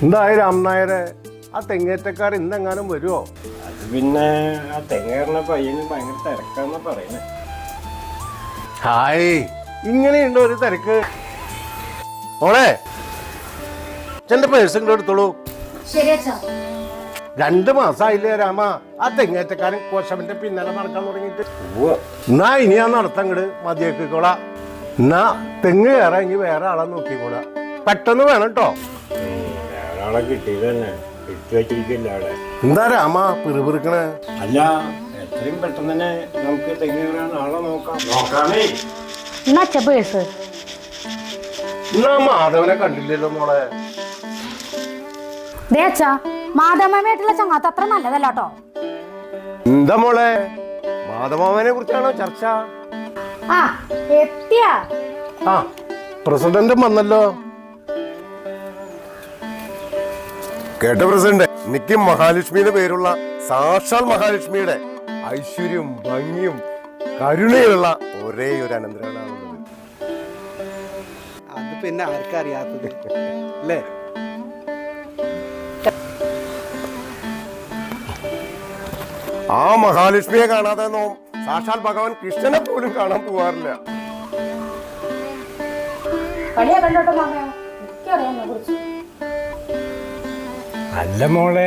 എന്തായി രാംനായരെ, ആ തെങ്ങേറ്റക്കാർ ഇന്നെങ്ങാനും വരുമോ? അത് പിന്നെ ആ തെങ്ങേറിന പയ്യന് ഭയങ്കര തിരക്കാന്നാ പറയുന്നത്. ഹായ്, ഇങ്ങനെയുണ്ടോ ഒരു തിരക്ക്? മോളെ, എന്റെ പേഴ്സ് ഇങ്ങോട്ട് എടുത്തോളൂ. 2 മാസമായില്ലേ രാമ ആ തെങ്ങേറ്റക്കാരൻ കോശവന്റെ പിന്നാലെ നടക്കാൻ തുടങ്ങിയിട്ട്. എന്നാ ഇനി ഞാൻ നടത്തങ്ങട് മതിയാക്കിക്കോളാ. എന്നാ തെങ്ങ് കയറാമെങ്കിൽ വേറെ ആളെ നോക്കിക്കോളാ. പെട്ടെന്ന് വേണം കേട്ടോ. വേറെ ആളെ കിട്ടിയത് തന്നെ ഇട്ട് വെച്ചിരിക്കില്ല അവിടെ. എന്താ രാമ പിറുപിറുക്കണേ? അല്ല, എത്രയും പെട്ടെന്ന് തന്നെ നമുക്ക് തെങ്ങ് കയറാൻ ആളെ നോക്കാമേ. എന്നാ മാധവനെ കണ്ടില്ലല്ലോ മോളെ. മാധവമായിട്ടുള്ള ചങ്ങാത്ത അത്ര നല്ലതല്ല കേട്ടോ. എന്താ മോളെ, മാധവനെ കുറിച്ചാണോ ചർച്ച? ആ പ്രസിഡന്റും വന്നല്ലോ. കേട്ട പ്രസിഡന്റ്, എനിക്ക് മഹാലക്ഷ്മിയുടെ പേരുള്ള സാക്ഷാൽ മഹാലക്ഷ്മിയുടെ ഐശ്വര്യവും ഭംഗിയും കരുണയുള്ള ഒരേ ഒരു അനന്തരവനാണുള്ളത്. അത് പിന്നെ ആർക്കറിയാത്തത് അല്ലേ? ആ മഹാലക്ഷ്മിയെ കാണാതെ സാക്ഷാൽ ഭഗവാൻ കൃഷ്ണനെ പോലും കാണാൻ പോവാറില്ല. അല്ല മോളെ,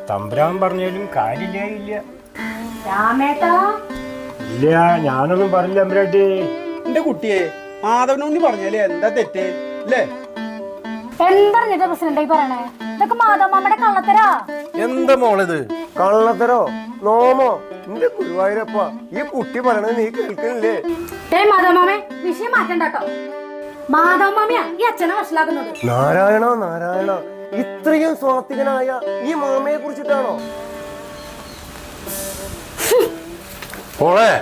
തമ്പുരാൻ പറഞ്ഞാലും കാര്യമില്ല. ഇല്ല, ഞാനൊന്നും പറഞ്ഞില്ല തമ്പുരാട്ടി. എന്റെ കുട്ടിയെ മാധവനോണി പറഞ്ഞാലേ എന്താ തെറ്റ് അല്ലേ? എന്താ പ്രസിഡന്റ് പറയണേ? ഇതൊക്കെ മാധവമ്മയുടെ കള്ളത്തരാ. എന്താ മോളിത്? കള്ളത്തരോ നോമോ? എന്റെ ഗുരുവായൂരപ്പ, ഈ കുട്ടി പറയണത് നീ കേൾക്കുന്നില്ലേ? മാധവമാമേ, വിഷയം മാറ്റണ്ടോ. മാധവമാമിയാ ഈ അച്ഛനെ മനസ്സിലാക്കുന്നത്. നാരായണ നാരായണ, ഇത്രയും സ്വാത്വികനായ ഈ മാമയെ കുറിച്ചിട്ടാണോ? മോളെ,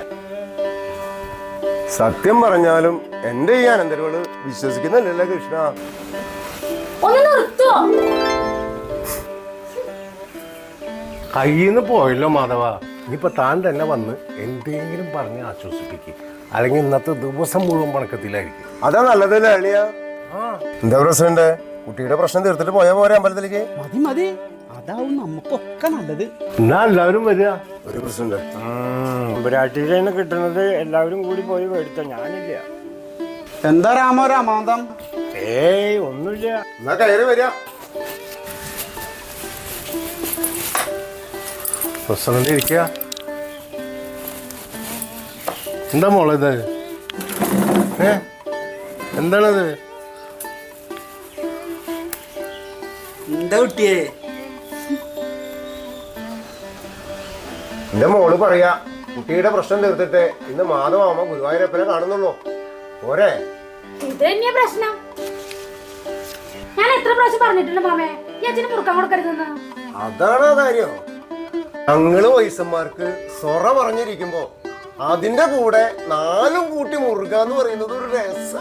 സത്യം പറഞ്ഞാലും എന്റെ ഈ അനന്തരവള് വിശ്വസിക്കുന്നില്ലല്ലോ കൃഷ്ണ. ഒന്ന് നിർത്തുവോ? കയ്യിന്ന് പോയല്ലോ മാധവ. ഇനിയിപ്പൊ താൻ തന്നെ വന്ന് എന്തെങ്കിലും പറഞ്ഞ് ആശ്വസിപ്പിക്കും, അല്ലെങ്കിൽ ഇന്നത്തെ ദിവസം മുഴുവൻ പണക്കത്തിലായിരിക്കും. അതാ നല്ലതല്ലേ അളിയ? എന്താ പ്രസിഡന്റ്, കുട്ടിയുടെ പ്രശ്നം തീർത്തിട്ട് പോയാ പോരെ അമ്പലത്തിലേക്ക്? മതി മതി, അതാവും നമുക്കൊക്കെ നല്ലത്. എന്നാ എല്ലാവരും വരിക. ഒരു പ്രസിഡന്റ്, തമ്പുരാട്ടിയിലാണ് കിട്ടുന്നത്. എല്ലാവരും കൂടി പോയി മേടിച്ചോ, ഞാനില്ല. എന്താ രാമോ രാമാന്തം? ഏയ് ഒന്നുമില്ല. എന്നാ കയറി വരിക. പ്രസിഡന്റ് ഇരിക്കുക. എന്താ മോളെ ഇത്? എന്താണത്? എന്താ കുട്ടിയെ? എന്റെ മോള് പറയാ, കുട്ടിയുടെ പ്രശ്നം തീർത്തിട്ട് ഇന്ന് മാധവമാമ ഗുരുവായൂരപ്പനെ കാണുന്നുള്ളൂ. പോരെ? ഇത് തന്നെയാ പ്രശ്നം. ഞാൻ എത്ര പ്രാവശ്യം പറഞ്ഞിട്ടുണ്ട് മാമേ, ഈ അച്ഛന് മുറുക്കാൻ കൊടുക്കരുതെന്ന്. അതാണ് ആ കാര്യം. ഞങ്ങള് വയസ്സന്മാർക്ക് സൊറ പറഞ്ഞിരിക്കുമ്പോ അതിന്റെ കൂടെ 4 കൂട്ടി മുറുക എന്ന് പറയുന്നത് ഒരു രസ.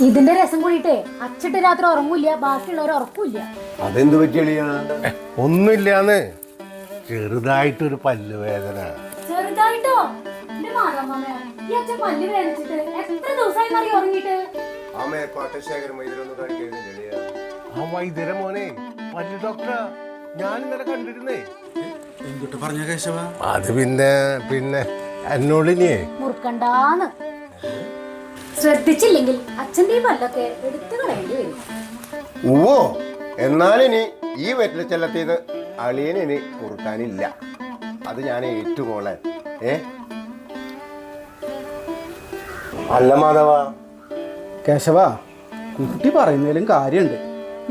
ഇതിന്റെ രസം കൂടിയിട്ടേ അച്ഛട്ട് രാത്രി ഉറങ്ങൂല്ല, ബാക്കിയുള്ളവർ ഉറക്കൂല്ല. അതെന്ത് പറ്റിയാണ്? ഒന്നുമില്ലാന്ന്, ചെറുതായിട്ടൊരു പല്ലുവേദന. ചെറുതായിട്ടോ? എന്റെ മാതാമേ, ഈ അച്ഛൻ പല്ല് വേദനിച്ചിട്ട് എത്ര ദിവസമായി ഉറങ്ങിയിട്ട്? ആ മേപ്പാട്ടശേഖരൻ വൈദ്യരൊന്നും കാണിക്കുന്നില്ല. ആ വൈദ്യര മോനെ പല്ല് ഡോക്ടറാ, ഞാൻ ഇന്നലെ കണ്ടിരുന്നേ. എന്തുട്ട് പറഞ്ഞ കേശവ? അത് പിന്നെ എന്നോടിനിയേ മുറുക്കണ്ടാന്ന്. ശ്രദ്ധിച്ചില്ലെങ്കിൽ അച്ഛന്റെ പല്ലൊക്കെ എടുത്തു കളയേണ്ടി വരും. ഓ, എന്നാലിനി ഈ വെറ്റിലച്ചെല്ലത്തിന്ന് അളിയനിനി മുറുക്കാനില്ല. അത് ഞാൻ ഏറ്റുമോളെ. അല്ല മാധവ. കേശവ, കുട്ടി പറയുന്നതിലും കാര്യമുണ്ട്.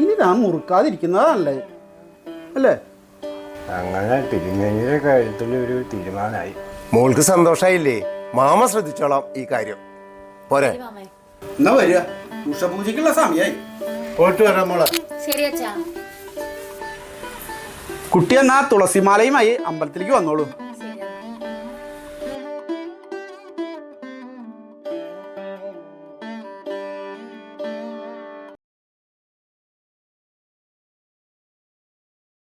ഇനി നാം മുറുക്കാതിരിക്കുന്നതാണല്ലേ അല്ലേ? അങ്ങനെ തിരുമേനിയുടെ കാര്യത്തിൽ ഒരു തീരുമാനമായി. മോൾക്ക് സന്തോഷായില്ലേ? മാമ ശ്രദ്ധിച്ചോളാം ഈ കാര്യം. പോരെ? എന്നാ വരിക, ഉഷപൂജയ്ക്കുള്ള സമയായി. പോയിട്ട് വരാം മോളെ. ശരി അച്ഛാ. കുട്ടി എന്നാ തുളസിമാലയുമായി അമ്പലത്തിലേക്ക് വന്നോളൂ.